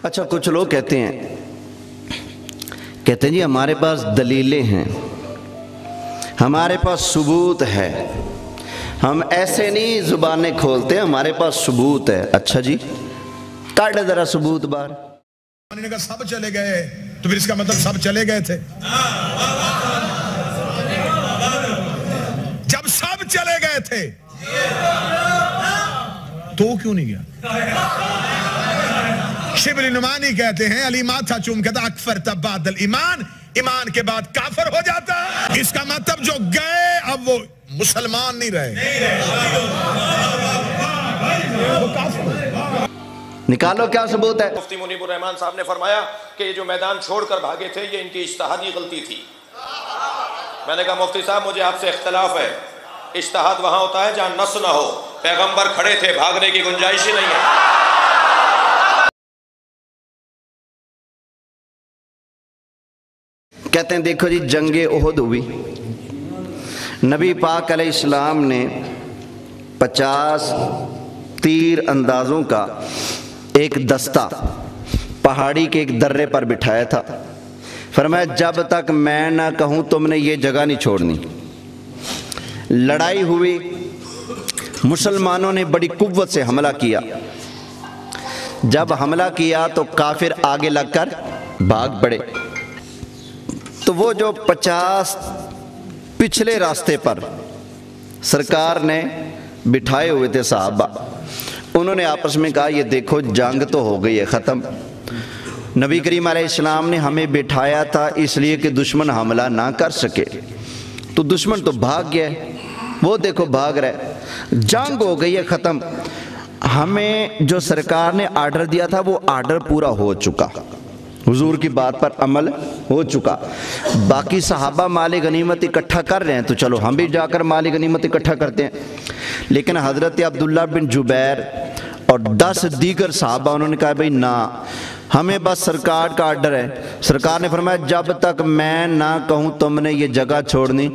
اچھا کچھ لوگ کہتے ہیں جی ہمارے پاس دلیلیں ہیں، ہمارے پاس ثبوت ہے، ہم ایسے نہیں زبانیں کھولتے، ہمارے پاس ثبوت ہے۔ اچھا جی کاٹ ذرا ثبوت بار۔ انہوں نے کہا سب چلے گئے، تو پھر اس کا مطلب سب چلے گئے تھے؟ جب سب چلے گئے تھے تو کیوں نہیں گیا؟ شبلی نمانی کہتے ہیں علی ماتھا چوم کہتا اکفر تب بعد الایمان، ایمان کے بعد کافر ہو جاتا۔ اس کا مطلب جو گئے اب وہ مسلمان نہیں رہے، وہ کافر۔ نکالو کیا ثبوت ہے؟ مفتی منیب الرحمان صاحب نے فرمایا کہ یہ جو میدان چھوڑ کر بھاگے تھے یہ ان کی اجتہادی غلطی تھی۔ میں نے کہا مفتی صاحب مجھے آپ سے اختلاف ہے، اجتہاد وہاں ہوتا ہے جہاں نص نہ ہو، پیغمبر کھڑے تھے، بھاگنے کی گنجائش ہی نہیں ہے۔ کہتے ہیں دیکھو جی جنگ احد ہوئی، نبی پاک علیہ السلام نے 50 تیر اندازوں کا ایک دستہ پہاڑی کے ایک درے پر بٹھایا تھا، فرمایا جب تک میں نہ کہوں تم نے یہ جگہ نہیں چھوڑنی۔ لڑائی ہوئی، مسلمانوں نے بڑی قوت سے حملہ کیا، جب حملہ کیا تو کافر آگے لگ کر بھاگ پڑے، تو وہ جو 50 پچھلے راستے پر سرکار نے بٹھائے ہوئے تھے صحابہ، انہوں نے آپس میں کہا یہ دیکھو جنگ تو ہو گئی ہے ختم، نبی کریم علیہ السلام نے ہمیں بٹھایا تھا اس لیے کہ دشمن حملہ نہ کر سکے، تو دشمن تو بھاگ گیا ہے، وہ دیکھو بھاگ رہے، جنگ ہو گئی ہے ختم، ہمیں جو سرکار نے آرڈر دیا تھا وہ آرڈر پورا ہو چکا، حضور کی بات پر عمل ہو چکا، باقی صحابہ مال غنیمت اکٹھا کر رہے ہیں تو چلو ہم بھی جا کر مال غنیمت اکٹھا کرتے ہیں۔ لیکن حضرت عبداللہ بن جبیر اور 10 دیگر صحابہ انہوں نے کہا بھئی نا، ہمیں بس سرکار کا آرڈر ہے، سرکار نے فرمایا جب تک میں نہ کہوں تم نے یہ جگہ چھوڑنی،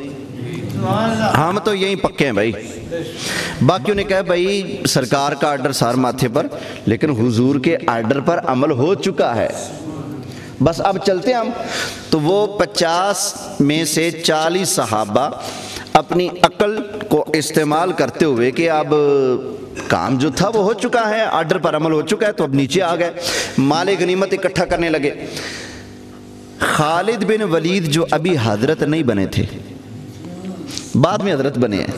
ہم تو یہیں پکے ہیں بھائی۔ باقیوں نے کہا بھئی سرکار کا آرڈر سار ماتھے پر، لیکن حضور کے آرڈر پر عمل ہو چکا ہے، بس اب چلتے ہیں ہم۔ تو وہ 50 میں سے 40 صحابہ اپنی عقل کو استعمال کرتے ہوئے کہ اب کام جو تھا وہ ہو چکا ہے، آرڈر پر عمل ہو چکا ہے، تو اب نیچے آ گئے، مال غنیمت اکٹھا کرنے لگے۔ خالد بن ولید جو ابھی حضرت نہیں بنے تھے، بعد میں حضرت بنے ہیں،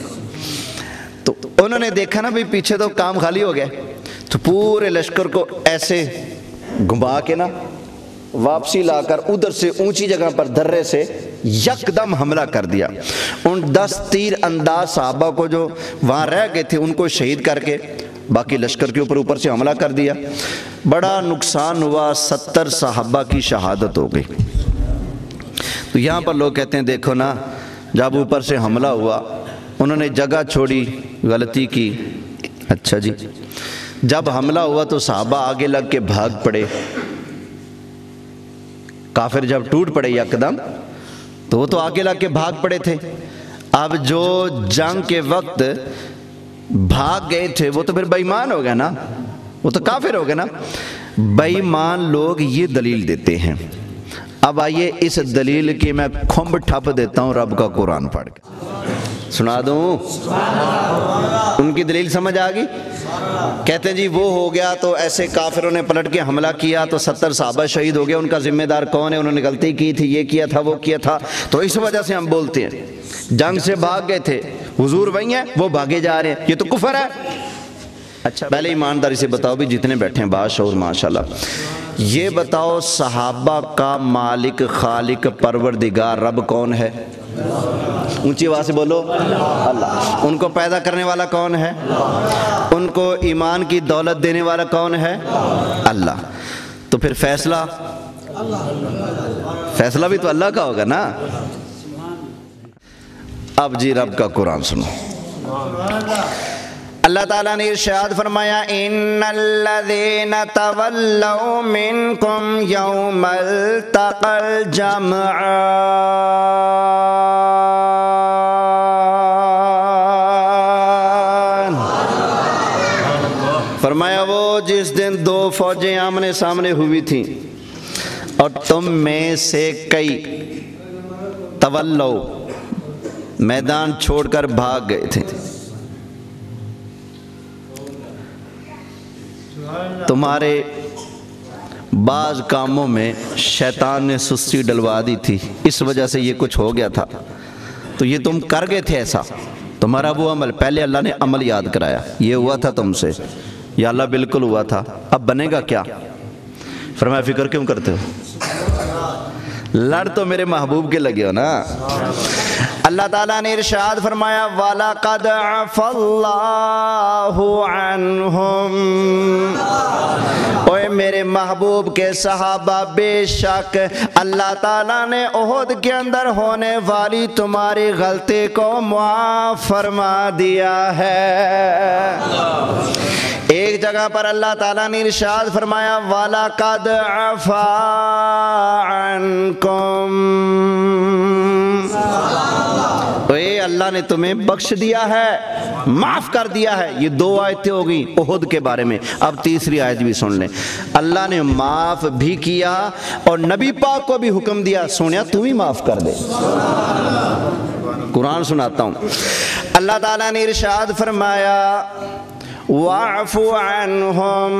تو انہوں نے دیکھا نا بھی پیچھے تو کام خالی ہو گیا، تو پورے لشکر کو ایسے گھما کے نا واپسی لا کر ادھر سے اونچی جگہ پر درے سے یکدم حملہ کر دیا۔ ان 10 تیر انداز صحابہ کو جو وہاں رہ گئے تھے ان کو شہید کر کے باقی لشکر کے اوپر سے حملہ کر دیا، بڑا نقصان ہوا، 70 صحابہ کی شہادت ہو گئی۔ تو یہاں پر لوگ کہتے ہیں دیکھو نا جب اوپر سے حملہ ہوا انہوں نے جگہ چھوڑی، غلطی کی۔ اچھا جی جب حملہ ہوا تو صحابہ آگے لگ کے بھاگ پڑے، کافر جب ٹوٹ پڑے یکدم تو وہ تو آگے لگ کے بھاگ پڑے تھے، اب جو جنگ کے وقت بھاگ گئے تھے وہ تو پھر بے ایمان ہو گئے نا، وہ تو کافر ہو گئے نا۔ بے ایمان لوگ یہ دلیل دیتے ہیں، اب آئیے اس دلیل کی میں کھمب ٹھپ دیتا ہوں رب کا قرآن پڑھ کے سنا دوں، ان کی دلیل سمجھ آ گئی؟ کہتے ہیں جی وہ ہو گیا تو ایسے کافروں نے پلٹ کے حملہ کیا تو 70 صحابہ شہید ہو گئے، ان کا ذمہ دار کون ہے؟ انہوں نے غلطی کی تھی، یہ کیا تھا، وہ کیا تھا، تو اس وجہ سے ہم بولتے ہیں جنگ سے بھاگ گئے تھے، حضور وہی ہیں وہ بھاگے جا رہے ہیں، یہ تو کفر ہے۔ اچھا پہلے ایمانداری سے بتاؤ بھی جتنے بیٹھے ہیں باشعور ماشاءاللہ، یہ بتاؤ صحابہ کا مالک خالق پروردگار رب کون ہے؟ اونچی آواز سے بولو اللہ۔ ان کو پیدا کرنے والا کون ہے؟ ان کو ایمان کی دولت دینے والا کون ہے؟ اللہ۔ تو پھر فیصلہ بھی تو اللہ کا ہوگا نا۔ اب جی رب کا قرآن سنو، اللہ تعالیٰ نے ارشاد فرمایا ان الذین تولوا منکم یوم التقى الجمعان فرمایا وہ جس دن دو فوجیں آمنے سامنے ہوئی تھیں اور تم میں سے کئی تولو میدان چھوڑ کر بھاگ گئے تھے، تمہارے بعض کاموں میں شیطان نے سستی ڈلوا دی تھی، اس وجہ سے یہ کچھ ہو گیا تھا، تو یہ تم کر گئے تھے ایسا، تمہارا وہ عمل، پہلے اللہ نے عمل یاد کرایا، یہ ہوا تھا تم سے، یا اللہ بالکل ہوا تھا، اب بنے گا کیا؟ فرمایا فکر کیوں کرتے ہو، لڑ تو میرے محبوب کے لگے ہو نا۔ اللہ تعالیٰ نے ارشاد فرمایا وَلَقَدْ عَفَا اللَّهُ عَنْهُمْ، اوے میرے محبوب کے صحابہ، بے شک اللہ تعالیٰ نے احد کے اندر ہونے والی تمہاری غلطی کو معاف فرما دیا ہے۔ ایک جگہ پر اللہ تعالیٰ نے ارشاد فرمایا وَلَقَدْ عَفَا عَنْكُمْ، تو اے اللہ نے تمہیں بخش دیا ہے، معاف کر دیا ہے۔ یہ دو آیتیں ہو گئی احد کے بارے میں، اب تیسری آیت بھی سن لیں۔ اللہ نے معاف بھی کیا اور نبی پاک کو بھی حکم دیا سونیا تو بھی معاف کر دے۔ قرآن سناتا ہوں، اللہ تعالیٰ نے ارشاد فرمایا وَاعْفُ عَنْهُمْ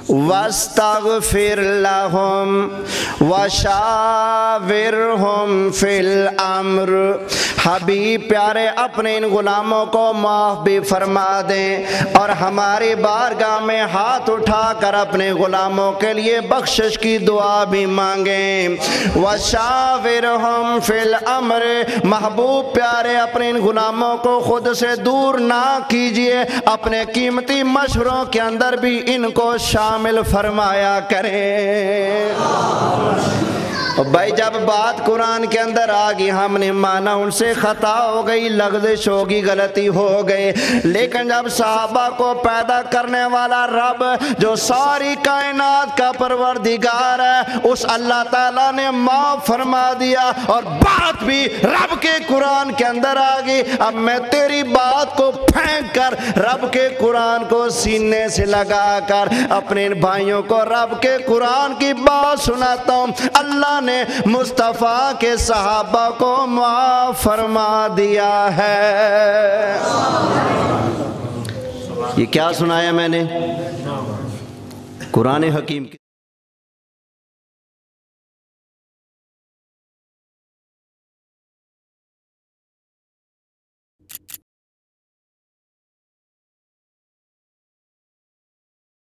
وَاسْتَغْفِرْ لَهُمْ وَشَاوِرْهُمْ فِي الْأَمْرِ، حبیب پیارے اپنے ان غلاموں کو معاف بھی فرما دیں اور ہماری بارگاہ میں ہاتھ اٹھا کر اپنے غلاموں کے لیے بخشش کی دعا بھی مانگیں۔ وَشَاوِرْهُمْ فِي الْأَمْرِ، محبوب پیارے اپنے ان غلاموں کو خود سے دور نہ کیجئے، اپنے قیمتی مشوروں کے اندر بھی ان کو شامل فرمایا کریں۔ بھائی جب بات قرآن کے اندر آگئی ہم نے مانا ان سے خطا ہو گئی، لغزش ہوگی، غلطی ہو گئی، لیکن جب صحابہ کو پیدا کرنے والا رب جو ساری کائنات کا پروردگار ہے، اس اللہ تعالیٰ نے معاف فرما دیا اور بات بھی رب کے قرآن کے اندر آگئی۔ اب میں تیری بات کو پھینک کر رب کے قرآن کو سینے سے لگا کر اپنے بھائیوں کو رب کے قرآن کی بات سناتا ہوں۔ اللہ نے مصطفیٰ کے صحابہ کو معاف فرما دیا ہے۔ یہ کیا سنایا میں نے؟ قرآن حکیم